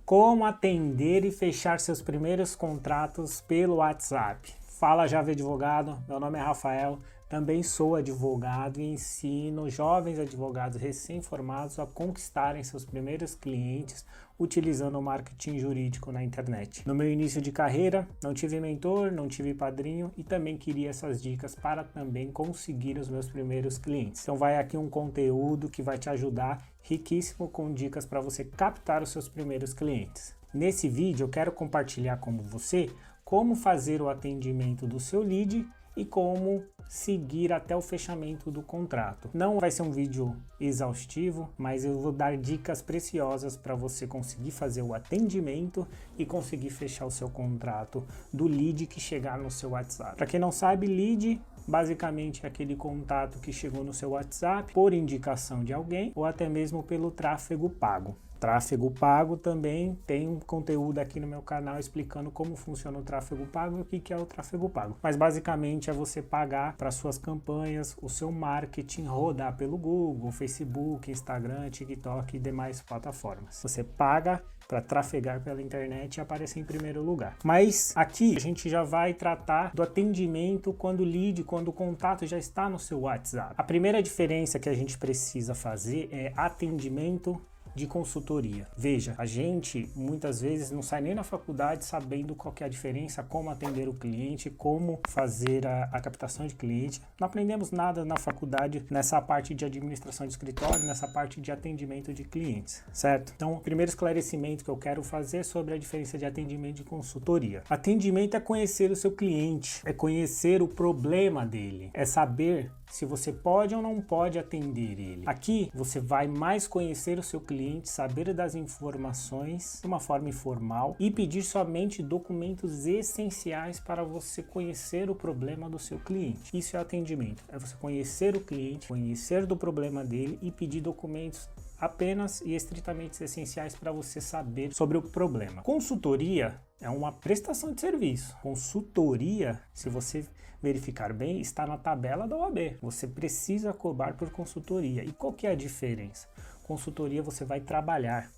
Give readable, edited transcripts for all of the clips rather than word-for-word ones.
Como atender e fechar seus primeiros contratos pelo WhatsApp? Fala Jovem Advogado, meu nome é Rafael, também sou advogado e ensino jovens advogados recém-formados a conquistarem seus primeiros clientes utilizando o marketing jurídico na internet. No meu início de carreira, não tive mentor, não tive padrinho e também queria essas dicas para também conseguir os meus primeiros clientes. Então vai aqui um conteúdo que vai te ajudar, riquíssimo, com dicas para você captar os seus primeiros clientes. Nesse vídeo eu quero compartilhar com você como fazer o atendimento do seu lead e como seguir até o fechamento do contrato. Não vai ser um vídeo exaustivo, mas eu vou dar dicas preciosas para você conseguir fazer o atendimento e conseguir fechar o seu contrato do lead que chegar no seu WhatsApp. Para quem não sabe, lead basicamente é aquele contato que chegou no seu WhatsApp por indicação de alguém ou até mesmo pelo tráfego pago. Tráfego pago também tem um conteúdo aqui no meu canal explicando como funciona o tráfego pago e o que é o tráfego pago. Mas basicamente é você pagar para suas campanhas, o seu marketing rodar pelo Google, Facebook, Instagram, TikTok e demais plataformas. Você paga para trafegar pela internet e aparecer em primeiro lugar. Mas aqui a gente já vai tratar do atendimento quando o lead, quando o contato já está no seu WhatsApp. A primeira diferença que a gente precisa fazer é atendimento de consultoria. Veja, a gente muitas vezes não sai nem na faculdade sabendo qual que é a diferença, como atender o cliente, como fazer a captação de cliente. Não aprendemos nada na faculdade nessa parte de administração de escritório, nessa parte de atendimento de clientes, certo? Então, o primeiro esclarecimento que eu quero fazer é sobre a diferença de atendimento de consultoria. Atendimento é conhecer o seu cliente, é conhecer o problema dele, é saber se você pode ou não pode atender ele. Aqui você vai mais conhecer o seu cliente, saber das informações de uma forma informal e pedir somente documentos essenciais para você conhecer o problema do seu cliente. Isso é atendimento, é você conhecer o cliente, conhecer do problema dele e pedir documentos apenas e estritamente essenciais para você saber sobre o problema. Consultoria é uma prestação de serviço. Consultoria, se você verificar bem, está na tabela da OAB. Você precisa cobrar por consultoria. E qual que é a diferença? Consultoria você vai trabalhar.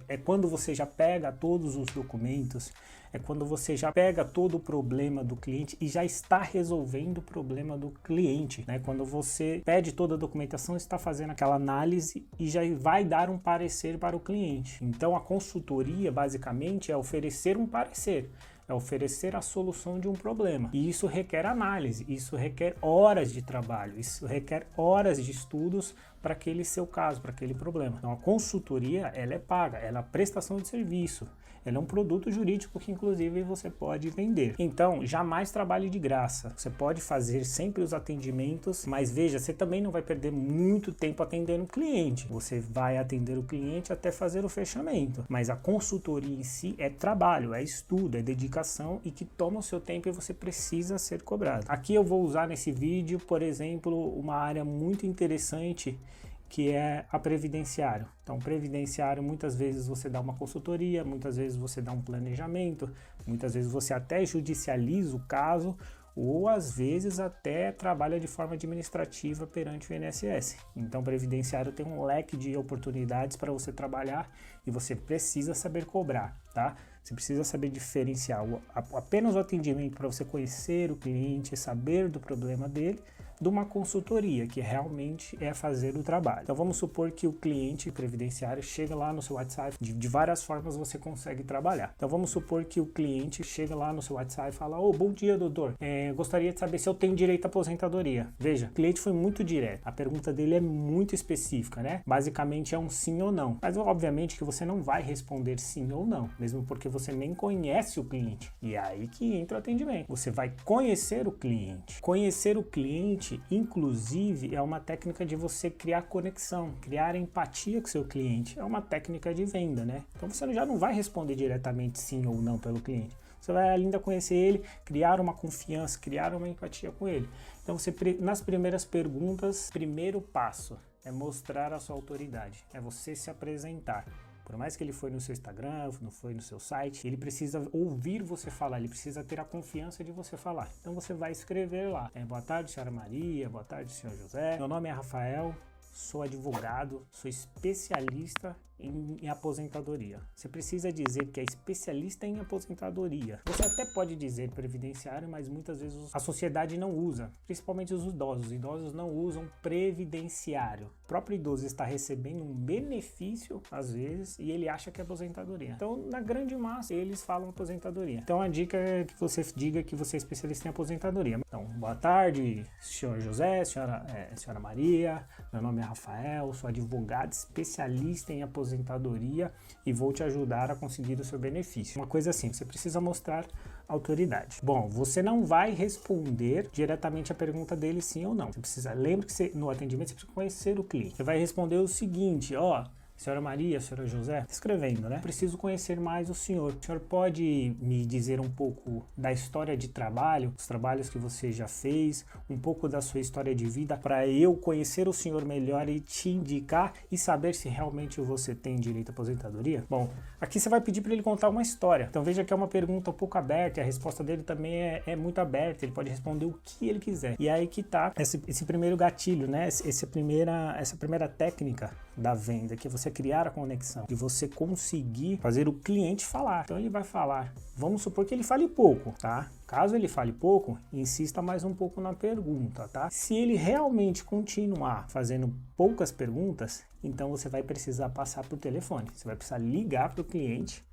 É quando você já pega todos os documentos, é quando você já pega todo o problema do cliente e já está resolvendo o problema do cliente, né? Quando você pede toda a documentação, está fazendo aquela análise e já vai dar um parecer para o cliente. Então a consultoria basicamente é oferecer um parecer, é oferecer a solução de um problema. E isso requer análise, isso requer horas de trabalho, isso requer horas de estudos para aquele seu caso, para aquele problema. Então a consultoria, ela é paga, ela é prestação de serviço, ela é um produto jurídico que inclusive você pode vender. Então jamais trabalhe de graça, você pode fazer sempre os atendimentos, mas veja, você também não vai perder muito tempo atendendo o cliente, você vai atender o cliente até fazer o fechamento, mas a consultoria em si é trabalho, é estudo, é dedicação e que toma o seu tempo e você precisa ser cobrado. Aqui eu vou usar nesse vídeo, por exemplo, uma área muito interessante que é a previdenciário. Então, previdenciário, muitas vezes você dá uma consultoria, muitas vezes você dá um planejamento, muitas vezes você até judicializa o caso, ou às vezes até trabalha de forma administrativa perante o INSS. Então, previdenciário tem um leque de oportunidades para você trabalhar e você precisa saber cobrar, tá? Você precisa saber diferenciar apenas o atendimento para você conhecer o cliente, saber do problema dele, de uma consultoria, que realmente é fazer o trabalho. Então vamos supor que o cliente previdenciário chega lá no seu WhatsApp, de várias formas você consegue trabalhar. Então vamos supor que o cliente chega lá no seu WhatsApp e fala: "Oh, bom dia, doutor, gostaria de saber se eu tenho direito à aposentadoria." Veja, o cliente foi muito direto, a pergunta dele é muito específica, né? Basicamente é um sim ou não, mas obviamente que você não vai responder sim ou não, mesmo porque você nem conhece o cliente, e é aí que entra o atendimento. Você vai conhecer o cliente. Conhecer o cliente, inclusive, é uma técnica de você criar conexão, criar empatia com o seu cliente. É uma técnica de venda, né? Então você já não vai responder diretamente sim ou não pelo cliente. Você vai ainda conhecer ele, criar uma confiança, criar uma empatia com ele. Então você, nas primeiras perguntas, primeiro passo é mostrar a sua autoridade, é você se apresentar. Por mais que ele foi no seu Instagram, não foi no seu site, ele precisa ouvir você falar, ele precisa ter a confiança de você falar. Então você vai escrever lá: boa tarde, senhora Maria, boa tarde, senhor José. Meu nome é Rafael, sou advogado, sou especialista em aposentadoria. Você precisa dizer que é especialista em aposentadoria. Você até pode dizer previdenciário, mas muitas vezes a sociedade não usa, principalmente os idosos. Os idosos não usam previdenciário. O próprio idoso está recebendo um benefício, às vezes, e ele acha que é aposentadoria. Então, na grande massa, eles falam aposentadoria. Então, a dica é que você diga que você é especialista em aposentadoria. Então, boa tarde, senhor José, senhora Maria, meu nome é Rafael, sou advogado especialista em aposentadoria e vou te ajudar a conseguir o seu benefício. Uma coisa assim, você precisa mostrar autoridade. Bom, você não vai responder diretamente a pergunta dele sim ou não. Você precisa, lembre que no atendimento você precisa conhecer o cliente. Você vai responder o seguinte, senhora Maria, senhora José, escrevendo, né? Preciso conhecer mais o senhor. O senhor pode me dizer um pouco da história de trabalho, os trabalhos que você já fez, um pouco da sua história de vida, para eu conhecer o senhor melhor e te indicar e saber se realmente você tem direito à aposentadoria? Bom, aqui você vai pedir para ele contar uma história. Então veja que é uma pergunta um pouco aberta e a resposta dele também é muito aberta. Ele pode responder o que ele quiser. E aí que tá esse primeiro gatilho, né? Essa primeira técnica da venda, que é você criar a conexão, de você conseguir fazer o cliente falar. Então ele vai falar, vamos supor que ele fale pouco, tá? Caso ele fale pouco, insista mais um pouco na pergunta, tá? Se ele realmente continuar fazendo poucas perguntas, então você vai precisar passar por telefone. Você vai precisar ligar para o cliente,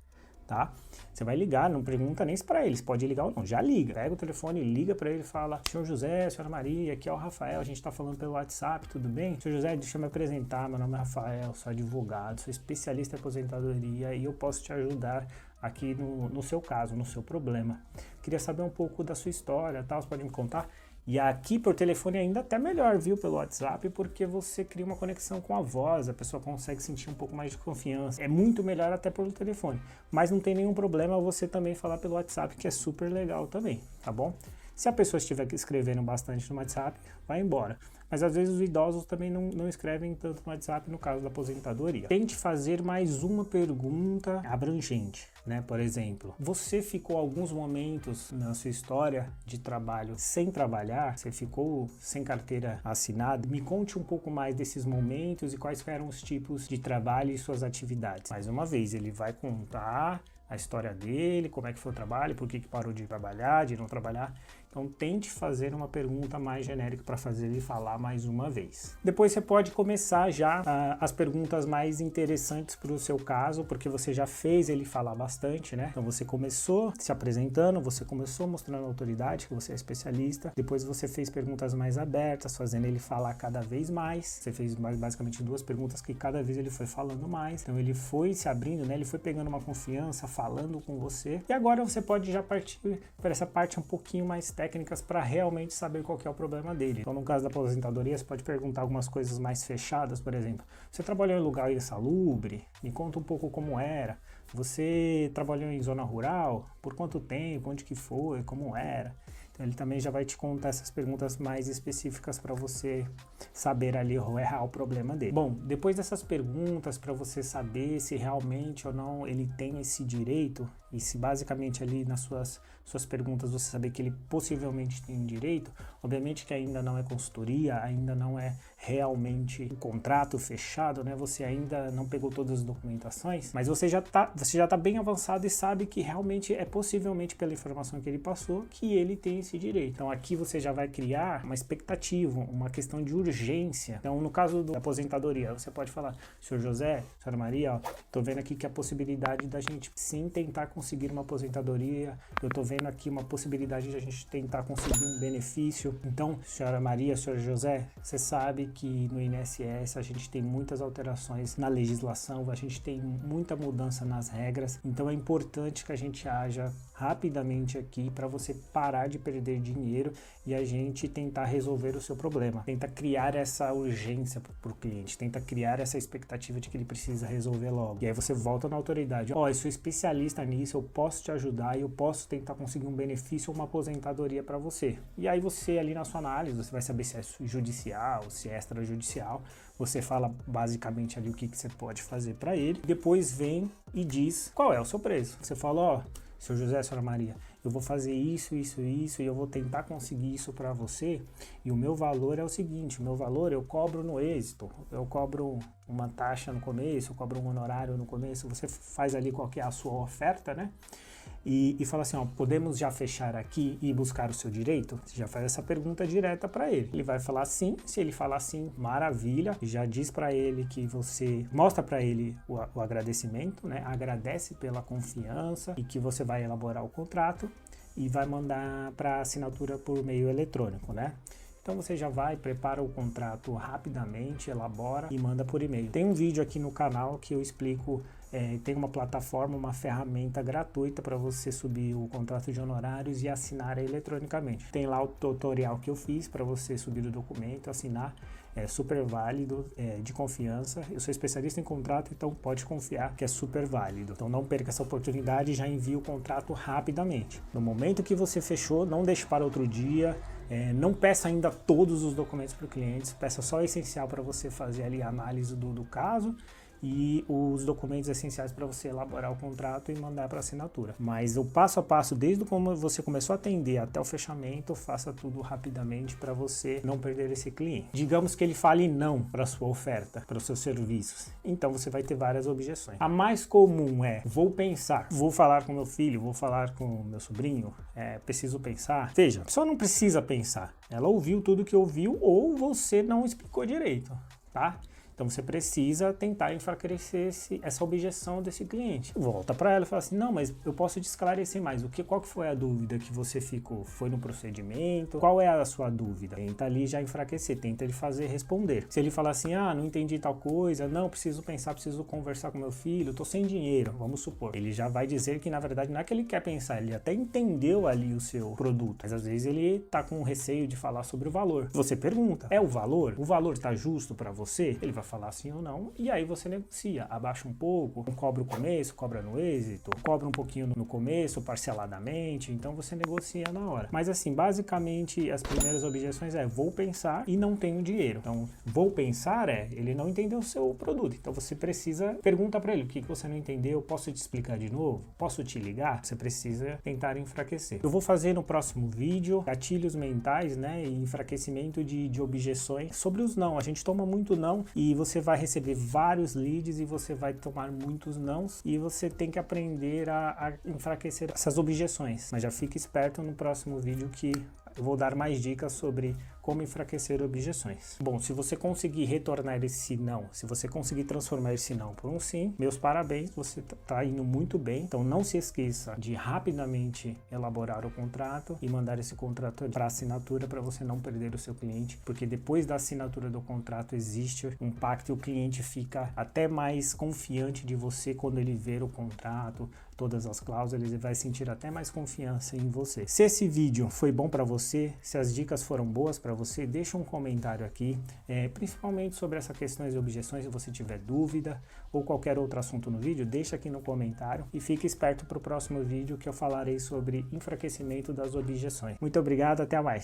tá? Você vai ligar, não pergunta nem se para ele, se pode ligar ou não, já liga. Pega o telefone, liga para ele e fala, senhor José, senhora Maria, aqui é o Rafael, a gente tá falando pelo WhatsApp, tudo bem? Senhor José, deixa eu me apresentar, meu nome é Rafael, sou advogado, sou especialista em aposentadoria e eu posso te ajudar aqui no seu caso, no seu problema. Queria saber um pouco da sua história, tal, você pode me contar? E aqui por telefone ainda até melhor, viu, pelo WhatsApp, porque você cria uma conexão com a voz, a pessoa consegue sentir um pouco mais de confiança. É muito melhor até pelo telefone, mas não tem nenhum problema você também falar pelo WhatsApp, que é super legal também, tá bom? Se a pessoa estiver escrevendo bastante no WhatsApp, vai embora. Mas às vezes os idosos também não escrevem tanto no WhatsApp no caso da aposentadoria. Tente fazer mais uma pergunta abrangente, né? Por exemplo, você ficou alguns momentos na sua história de trabalho sem trabalhar? Você ficou sem carteira assinada? Me conte um pouco mais desses momentos e quais eram os tipos de trabalho e suas atividades. Mais uma vez, ele vai contar a história dele, como é que foi o trabalho, por que parou de trabalhar, de não trabalhar. Então tente fazer uma pergunta mais genérica para fazer ele falar mais uma vez. Depois você pode começar já as perguntas mais interessantes para o seu caso, porque você já fez ele falar bastante, né? Então você começou se apresentando, você começou mostrando a autoridade, que você é especialista. Depois você fez perguntas mais abertas, fazendo ele falar cada vez mais. Você fez basicamente 2 perguntas que cada vez ele foi falando mais. Então ele foi se abrindo, né? Ele foi pegando uma confiança, falando com você. E agora você pode já partir para essa parte um pouquinho mais técnicas para realmente saber qual que é o problema dele. Então, no caso da aposentadoria, você pode perguntar algumas coisas mais fechadas, por exemplo. Você trabalhou em lugar insalubre? Me conta um pouco como era. Você trabalhou em zona rural? Por quanto tempo? Onde que foi? Como era? Então, ele também já vai te contar essas perguntas mais específicas para você saber ali o real problema dele. Bom, depois dessas perguntas para você saber se realmente ou não ele tem esse direito, e se basicamente ali nas suas perguntas você saber que ele possivelmente tem direito, obviamente que ainda não é consultoria, ainda não é realmente um contrato fechado, né? Você ainda não pegou todas as documentações, mas você já tá bem avançado e sabe que realmente é possivelmente pela informação que ele passou que ele tem esse direito. Então aqui você já vai criar uma expectativa, uma questão de urgência. Então no caso da aposentadoria, você pode falar, senhor José, senhora Maria, ó, tô vendo aqui que a possibilidade da gente sim tentar conseguir uma aposentadoria, eu tô vendo aqui uma possibilidade de a gente tentar conseguir um benefício. Então, senhora Maria, senhor José, você sabe que no INSS a gente tem muitas alterações na legislação, a gente tem muita mudança nas regras, então é importante que a gente haja rapidamente aqui para você parar de perder dinheiro e a gente tentar resolver o seu problema. Tenta criar essa urgência para o cliente, tenta criar essa expectativa de que ele precisa resolver logo. E aí você volta na autoridade, eu sou especialista nisso, eu posso te ajudar e eu posso tentar conseguir um benefício ou uma aposentadoria para você. E aí você ali na sua análise, você vai saber se é judicial, se é extrajudicial, você fala basicamente ali o que você pode fazer para ele, depois vem e diz qual é o seu preço. Você fala, seu José, senhora Maria, eu vou fazer isso, isso, isso, e eu vou tentar conseguir isso para você, e o meu valor é o seguinte, o meu valor eu cobro no êxito, eu cobro uma taxa no começo, eu cobro um honorário no começo, você faz ali qual que é a sua oferta, né? E fala assim, ó, podemos já fechar aqui e buscar o seu direito? Você já faz essa pergunta direta para ele. Ele vai falar sim, se ele falar sim, maravilha, já diz para ele que você mostra para ele o agradecimento, né? Agradece pela confiança e que você vai elaborar o contrato e vai mandar para assinatura por meio eletrônico, né? Então você já vai, prepara o contrato rapidamente, elabora e manda por e-mail. Tem um vídeo aqui no canal que eu explico, tem uma plataforma, uma ferramenta gratuita para você subir o contrato de honorários e assinar eletronicamente. Tem lá o tutorial que eu fiz para você subir o documento, assinar, é super válido, de confiança. Eu sou especialista em contrato, então pode confiar que é super válido. Então não perca essa oportunidade e já envie o contrato rapidamente. No momento que você fechou, não deixe para outro dia. Não peça ainda todos os documentos para o cliente, peça só o essencial para você fazer ali a análise do caso e os documentos essenciais para você elaborar o contrato e mandar para assinatura. Mas o passo a passo, desde como você começou a atender até o fechamento, faça tudo rapidamente para você não perder esse cliente. Digamos que ele fale não para a sua oferta, para os seus serviços. Então você vai ter várias objeções. A mais comum é, vou pensar, vou falar com meu filho, vou falar com meu sobrinho, preciso pensar. Veja, a pessoa não precisa pensar. Ela ouviu tudo que ouviu ou você não explicou direito, tá? Então você precisa tentar enfraquecer essa objeção desse cliente. Volta para ela e fala assim, não, mas eu posso te esclarecer mais. Qual que foi a dúvida que você ficou? Foi no procedimento? Qual é a sua dúvida? Tenta ali já enfraquecer, tenta ele fazer responder. Se ele falar assim, não entendi tal coisa, não, preciso pensar, preciso conversar com meu filho, tô sem dinheiro, vamos supor. Ele já vai dizer que na verdade não é que ele quer pensar, ele até entendeu ali o seu produto, mas às vezes ele tá com receio de falar sobre o valor. Você pergunta, é o valor? O valor tá justo para você? Ele vai falar sim ou não, e aí você negocia, abaixa um pouco, não cobra o começo, cobra no êxito, cobra um pouquinho no começo, parceladamente, então você negocia na hora. Mas assim, basicamente as primeiras objeções vou pensar e não tenho dinheiro. Então, vou pensar ele não entendeu o seu produto, então você precisa perguntar para ele, o que você não entendeu, posso te explicar de novo? Posso te ligar? Você precisa tentar enfraquecer. Eu vou fazer no próximo vídeo gatilhos mentais, né, e enfraquecimento de objeções sobre os não. A gente toma muito não e você vai receber vários leads e você vai tomar muitos nãos e você tem que aprender a enfraquecer essas objeções. Mas já fique esperto no próximo vídeo que eu vou dar mais dicas sobre como enfraquecer objeções. Bom, se você conseguir retornar esse não, se você conseguir transformar esse não por um sim, meus parabéns, você está indo muito bem. Então não se esqueça de rapidamente elaborar o contrato e mandar esse contrato para assinatura para você não perder o seu cliente, porque depois da assinatura do contrato existe um pacto e o cliente fica até mais confiante de você quando ele ver o contrato, todas as cláusulas, ele vai sentir até mais confiança em você. Se esse vídeo foi bom para você, se as dicas foram boas para você, deixa um comentário aqui, principalmente sobre essas questões de objeções. Se você tiver dúvida ou qualquer outro assunto no vídeo, deixa aqui no comentário e fique esperto para o próximo vídeo que eu falarei sobre enfraquecimento das objeções. Muito obrigado, até mais!